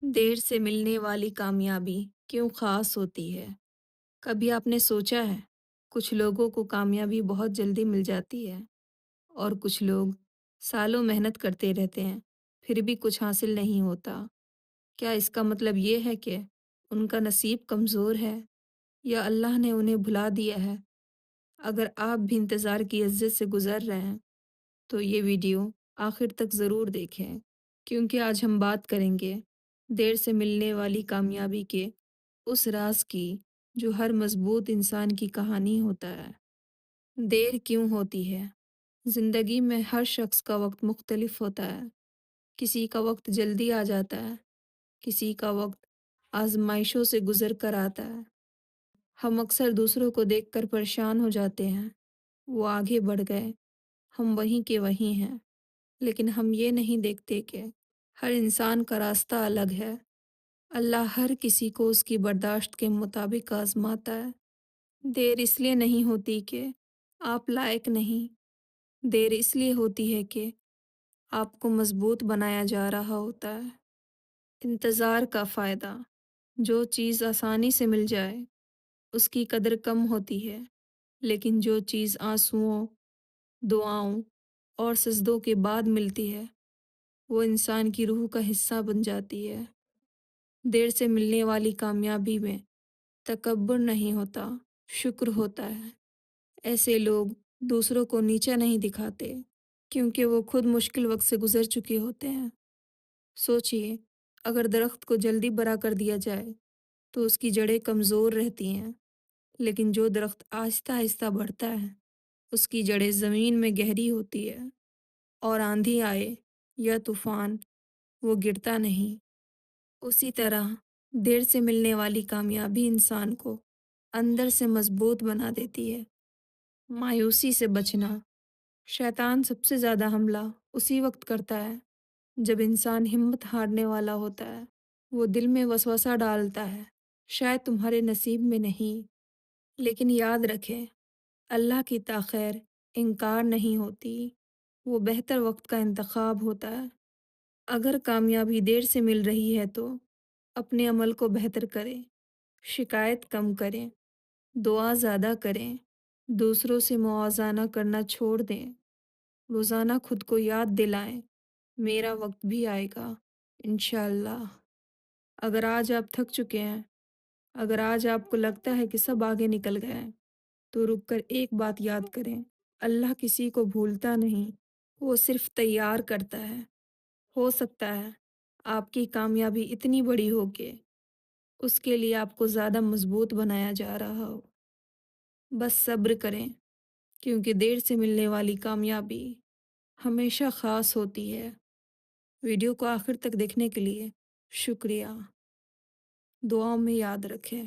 دیر سے ملنے والی کامیابی کیوں خاص ہوتی ہے؟ کبھی آپ نے سوچا ہے؟ کچھ لوگوں کو کامیابی بہت جلدی مل جاتی ہے اور کچھ لوگ سالوں محنت کرتے رہتے ہیں، پھر بھی کچھ حاصل نہیں ہوتا۔ کیا اس کا مطلب یہ ہے کہ ان کا نصیب کمزور ہے یا اللہ نے انہیں بھلا دیا ہے؟ اگر آپ بھی انتظار کی عزت سے گزر رہے ہیں تو یہ ویڈیو آخر تک ضرور دیکھیں، کیونکہ آج ہم بات کریں گے دیر سے ملنے والی کامیابی کے اس راز کی جو ہر مضبوط انسان کی کہانی ہوتا ہے۔ دیر کیوں ہوتی ہے؟ زندگی میں ہر شخص کا وقت مختلف ہوتا ہے۔ کسی کا وقت جلدی آ جاتا ہے، کسی کا وقت آزمائشوں سے گزر کر آتا ہے۔ ہم اکثر دوسروں کو دیکھ کر پریشان ہو جاتے ہیں، وہ آگے بڑھ گئے، ہم وہیں کے وہیں ہیں، لیکن ہم یہ نہیں دیکھتے کہ ہر انسان کا راستہ الگ ہے۔ اللہ ہر کسی کو اس کی برداشت کے مطابق آزماتا ہے۔ دیر اس لیے نہیں ہوتی کہ آپ لائق نہیں، دیر اس لیے ہوتی ہے کہ آپ کو مضبوط بنایا جا رہا ہوتا ہے۔ انتظار کا فائدہ: جو چیز آسانی سے مل جائے اس کی قدر کم ہوتی ہے، لیکن جو چیز آنسوؤں، دعاؤں اور سجدوں کے بعد ملتی ہے وہ انسان کی روح کا حصہ بن جاتی ہے۔ دیر سے ملنے والی کامیابی میں تکبر نہیں ہوتا، شکر ہوتا ہے۔ ایسے لوگ دوسروں کو نیچا نہیں دکھاتے کیونکہ وہ خود مشکل وقت سے گزر چکے ہوتے ہیں۔ سوچئے، اگر درخت کو جلدی بڑا کر دیا جائے تو اس کی جڑیں کمزور رہتی ہیں، لیکن جو درخت آہستہ آہستہ بڑھتا ہے اس کی جڑیں زمین میں گہری ہوتی ہے، اور آندھی آئے یا طوفان وہ گرتا نہیں۔ اسی طرح دیر سے ملنے والی کامیابی انسان کو اندر سے مضبوط بنا دیتی ہے۔ مایوسی سے بچنا: شیطان سب سے زیادہ حملہ اسی وقت کرتا ہے جب انسان ہمت ہارنے والا ہوتا ہے۔ وہ دل میں وسوسہ ڈالتا ہے، شاید تمہارے نصیب میں نہیں، لیکن یاد رکھیں، اللہ کی تاخیر انکار نہیں ہوتی، وہ بہتر وقت کا انتخاب ہوتا ہے۔ اگر کامیابی دیر سے مل رہی ہے تو اپنے عمل کو بہتر کریں، شکایت کم کریں، دعا زیادہ کریں، دوسروں سے موازنہ کرنا چھوڑ دیں۔ روزانہ خود کو یاد دلائیں، میرا وقت بھی آئے گا، انشاءاللہ۔ اگر آج آپ تھک چکے ہیں، اگر آج آپ کو لگتا ہے کہ سب آگے نکل گئے ہیں، تو رک کر ایک بات یاد کریں: اللہ کسی کو بھولتا نہیں، وہ صرف تیار کرتا ہے۔ ہو سکتا ہے آپ کی کامیابی اتنی بڑی ہو کہ اس کے لیے آپ کو زیادہ مضبوط بنایا جا رہا ہو۔ بس صبر کریں، کیونکہ دیر سے ملنے والی کامیابی ہمیشہ خاص ہوتی ہے۔ ویڈیو کو آخر تک دیکھنے کے لیے شکریہ۔ دعاؤں میں یاد رکھیں۔